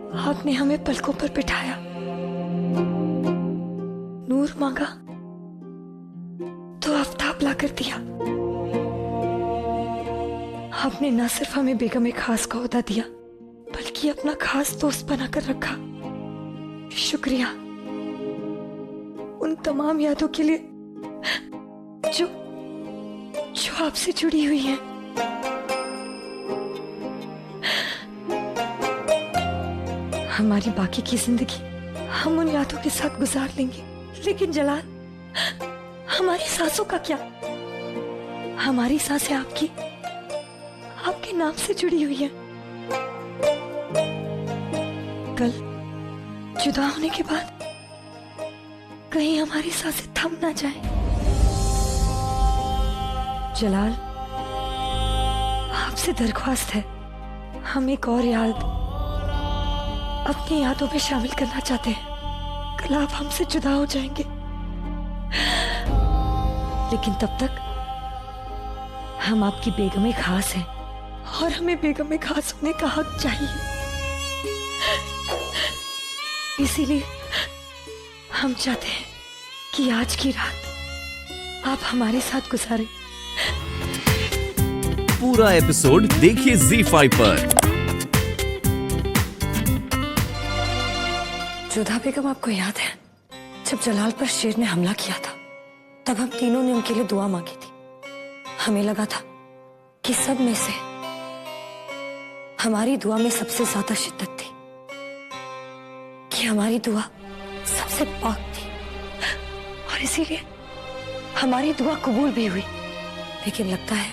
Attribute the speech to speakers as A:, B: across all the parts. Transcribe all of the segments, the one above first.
A: आपने हमें पलकों पर बिठाया, नूर मांगा तो आफताब ला कर दिया। आपने न सिर्फ हमें बेगम खास का ओहदा दिया, बल्कि अपना खास दोस्त बनाकर रखा। शुक्रिया उन तमाम यादों के लिए जो जो आपसे जुड़ी हुई हैं। हमारी बाकी की जिंदगी हम उन यादों के साथ गुजार लेंगे, लेकिन जलाल, हमारी सांसों का क्या? हमारी सांसें आपके नाम से जुड़ी हुई हैं। कल जुदा होने के बाद कहीं हमारी सांसें थम ना जाएं। जलाल, आपसे दरख्वास्त है, हम एक और याद अपनी यादों में शामिल करना चाहते हैं। कल आप हमसे जुदा हो जाएंगे, लेकिन तब तक हम आपकी बेगम खास हैं और हमें बेगम खास होने का हक चाहिए। इसीलिए हम चाहते हैं कि आज की रात आप हमारे साथ गुजारें।
B: पूरा एपिसोड देखिए ZEE5 पर।
A: जोधा बेगम, आपको याद है जब जलाल पर शेर ने हमला किया था, तब हम तीनों ने उनके लिए दुआ मांगी थी। हमें लगा था कि सब में से हमारी दुआ में सबसे ज्यादा शिद्दत थी, कि हमारी दुआ सबसे पाक थी, और इसीलिए हमारी दुआ कबूल भी हुई। लेकिन लगता है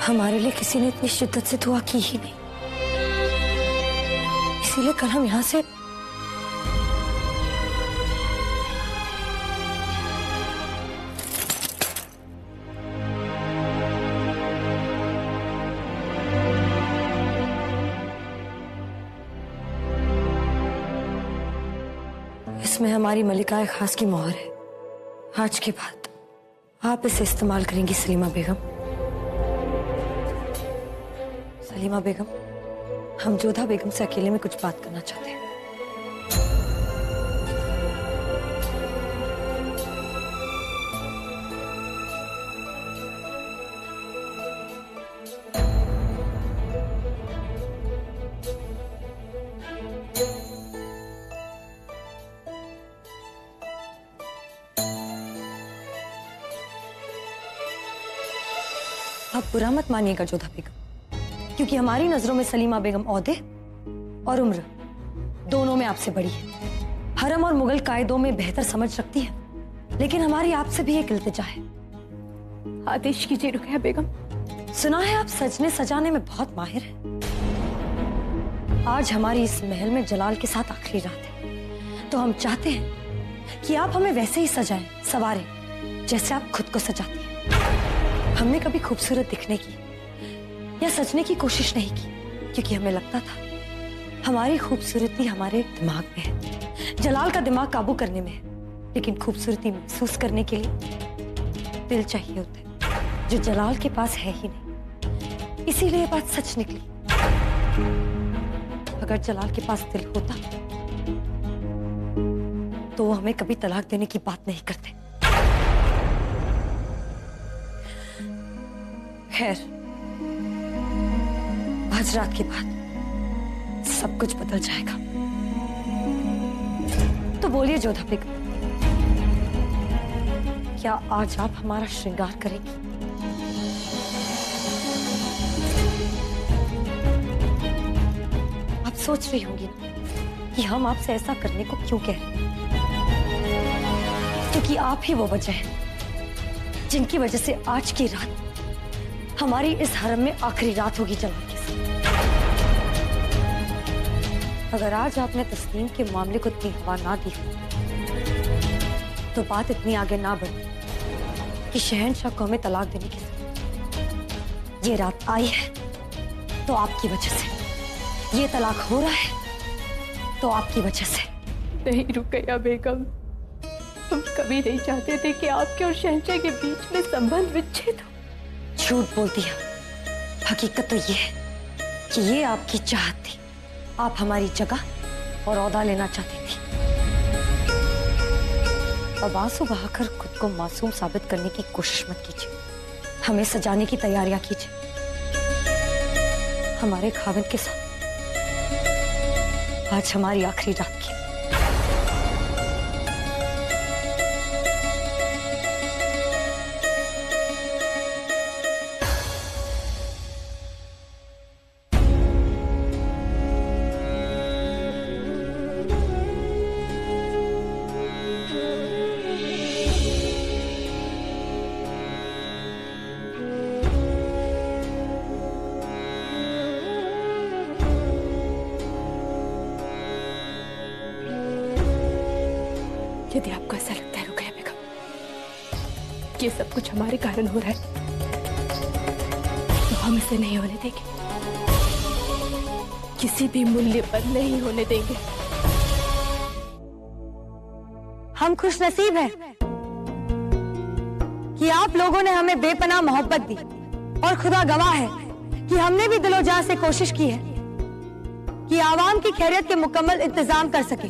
A: हमारे लिए किसी ने इतनी शिद्दत से दुआ की ही नहीं। इसीलिए कल हम यहां से इसमें हमारी मलिकाए खास की मोहर है। आज के बाद आप इसे इस्तेमाल करेंगी सलीमा बेगम। सलीमा बेगम, हम जोधा बेगम से अकेले में कुछ बात करना चाहते हैं। आप बुरा मत मानिएगा जोधा बेगम, क्योंकि हमारी नजरों में सलीमा बेगम ओहदे और उम्र दोनों में आपसे बड़ी है। हरम और मुगल कायदों में बेहतर समझ रखती है, लेकिन हमारी आपसे भी एक इल्तिजा है।
C: आदेश कीजिए रुकैया बेगम।
A: सुना है आप सजने सजाने में बहुत माहिर हैं। आज हमारी इस महल में जलाल के साथ आखिरी रात है, तो हम चाहते हैं कि आप हमें वैसे ही सजाएं, संवारें, जैसे आप खुद को सजाती हैं। हमने कभी खूबसूरत दिखने की या सजने की कोशिश नहीं की, क्योंकि हमें लगता था हमारी खूबसूरती हमारे दिमाग में है, जलाल का दिमाग काबू करने में है। लेकिन खूबसूरती महसूस करने के लिए दिल चाहिए होता है, जो जलाल के पास है ही नहीं। इसीलिए ये बात सच निकली। अगर जलाल के पास दिल होता तो वो हमें कभी तलाक देने की बात नहीं करते। खैर, आज रात के बाद सब कुछ बदल जाएगा। तो बोलिए जोधा बेगम, क्या आज आप हमारा श्रृंगार करेंगी? आप सोच रही होंगी ना कि हम आपसे ऐसा करने को क्यों कह रहे हैं, क्योंकि आप ही वो वजह है जिनकी वजह से आज की रात हमारी इस हरम में आखिरी रात होगी जलाल के साथ। अगर आज आपने तस्लीम के मामले को इतनी हवा ना दी तो बात इतनी आगे ना बढ़ी कि शहंशाह को हमें तलाक देने की। ये रात आई है तो आपकी वजह से, ये तलाक हो रहा है तो आपकी वजह से।
C: नहीं रुकैया बेगम, हम कभी नहीं चाहते थे कि आपके और शहंशाह के बीच में संबंध विच्छेद हो।
A: झूठ बोलती है। हकीकत तो ये है कि ये आपकी चाहत थी आप हमारी जगह और ओहदा लेना चाहती थी। अब आंसू बहाकर खुद को मासूम साबित करने की कोशिश मत कीजिए। हमें सजाने की तैयारियां कीजिए हमारे खाविंद के साथ। आज हमारी आखिरी रात की।
C: यदि आपको ऐसा लगता है रुकैया बेगम, ये सब कुछ हमारे कारण हो रहा है, तो हम इसे नहीं होने देंगे। किसी भी मूल्य पर नहीं होने देंगे।
A: हम खुशनसीब हैं कि आप लोगों ने हमें बेपनाह मोहब्बत दी और खुदा गवाह है कि हमने भी दिलोजान से कोशिश की है कि आवाम की खैरियत के मुकम्मल इंतजाम कर सके।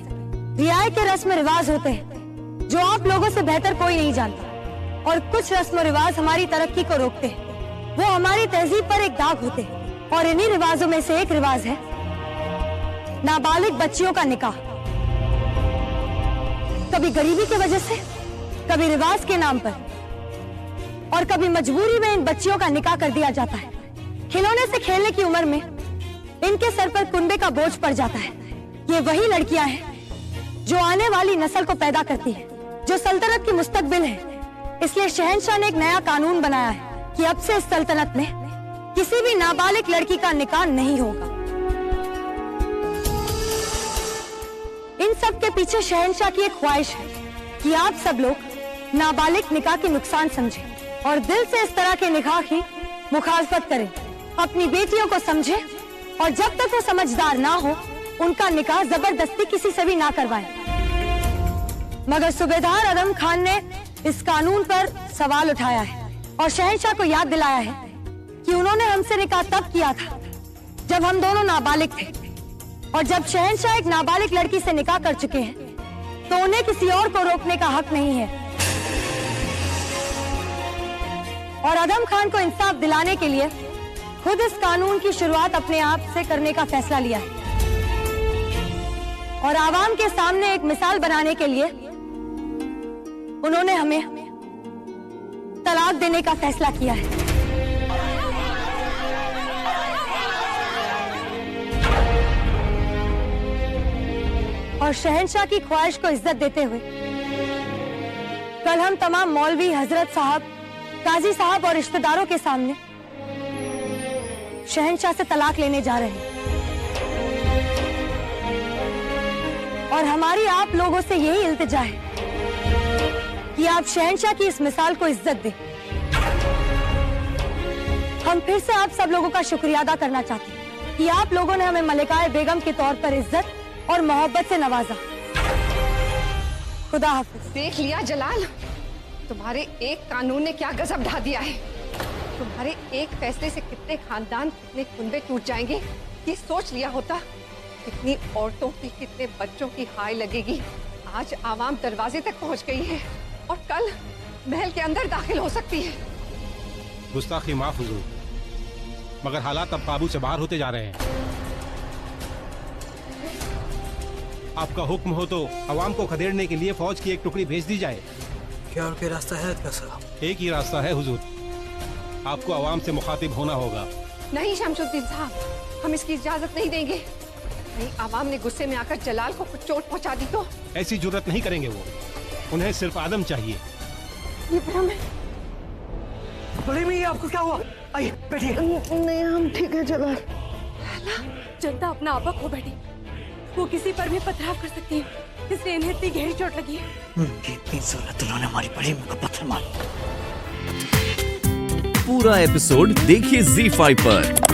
A: रियायत के रस्म रिवाज होते हैं जो आप लोगों से बेहतर कोई नहीं जानता, और कुछ रस्म रिवाज हमारी तरक्की को रोकते हैं। वो हमारी तहजीब पर एक दाग होते हैं, और इन्हीं रिवाजों में से एक रिवाज है नाबालिग बच्चियों का निकाह। कभी गरीबी की वजह से, कभी रिवाज के नाम पर, और कभी मजबूरी में इन बच्चियों का निकाह कर दिया जाता है। खिलौने से खेलने की उम्र में इनके सर पर कुंबे का बोझ पड़ जाता है। ये वही लड़कियां हैं जो आने वाली नस्ल को पैदा करती है, जो सल्तनत की मुस्तकबिल है। इसलिए शहंशाह ने एक नया कानून बनाया है कि अब से इस सल्तनत में किसी भी नाबालिग लड़की का निकाह नहीं होगा। इन सब के पीछे शहंशाह की एक ख्वाहिश है कि आप सब लोग नाबालिग निकाह के नुकसान समझें और दिल से इस तरह के निकाह की मुखालफत करें। अपनी बेटियों को समझें और जब तक वो समझदार ना हो उनका निकाह जबरदस्ती किसी से भी ना करवाएं। मगर सूबेदार आदम खान ने इस कानून पर सवाल उठाया है और शहंशाह को याद दिलाया है कि उन्होंने हमसे निकाह तब किया था जब हम दोनों नाबालिग थे, और जब शहंशाह एक नाबालिग लड़की से निकाह कर चुके हैं तो उन्हें किसी और को रोकने का हक नहीं है। और आदम खान को इंसाफ दिलाने के लिए खुद इस कानून की शुरुआत अपने आप से करने का फैसला लिया है, और आवाम के सामने एक मिसाल बनाने के लिए उन्होंने हमें तलाक देने का फैसला किया है। और शहंशाह की ख्वाहिश को इज्जत देते हुए कल हम तमाम मौलवी, हजरत साहब, काजी साहब और रिश्तेदारों के सामने शहंशाह से तलाक लेने जा रहे हैं। और हमारी आप लोगों से यही इल्तिजा है कि आप शहंशाह की इस मिसाल को इज्जत दें। हम फिर से आप सब लोगों का शुक्रिया अदा करना चाहते हैं कि आप लोगों ने हमें मलिकाए बेगम के तौर पर इज्जत और मोहब्बत से नवाजा। खुदा हाफिज।
D: देख लिया जलाल, तुम्हारे एक कानून ने क्या गजब ढा दिया है। तुम्हारे एक फैसले से कितने खानदान, कितने कुनबे टूट जाएंगे, ये सोच लिया होता। कितनी औरतों की, कितने बच्चों की हाय लगेगी। आज आवाम दरवाजे तक पहुंच गई है और कल महल के अंदर दाखिल हो सकती है।
E: गुस्ताखी माफ हुजूर, मगर हालात अब काबू से बाहर होते जा रहे हैं। आपका हुक्म हो तो अवाम को खदेड़ने के लिए फौज की एक टुकड़ी भेज दी जाए।
F: क्या और कोई रास्ता है साहब?
E: एक ही रास्ता है हुजूर, आपको अवाम से मुखातिब होना होगा।
D: नहीं शमशुद्दीन साहब, हम इसकी इजाजत नहीं देंगे। नहीं, आवाम ने गुस्से में आकर जलाल को कुछ चोट पहुंचा दी तो?
E: ऐसी जुर्रत नहीं करेंगे वो, उन्हें सिर्फ आदम चाहिए।
D: ये भ्रम है।
F: बड़ी मियां, आपको क्या हुआ? आइए बैठिए।
D: नहीं, हम ठीक है जलाल।
C: जनता अपना आपा खो बैठी, वो किसी पर भी पथराव कर सकती है, इसलिए इन्हें इतनी गहरी चोट लगी है।
F: इतनी जरूरत उन्होंने हमारी बड़ी मियां को पत्थर मारा।
B: पूरा एपिसोड देखिए ZEE5 पर।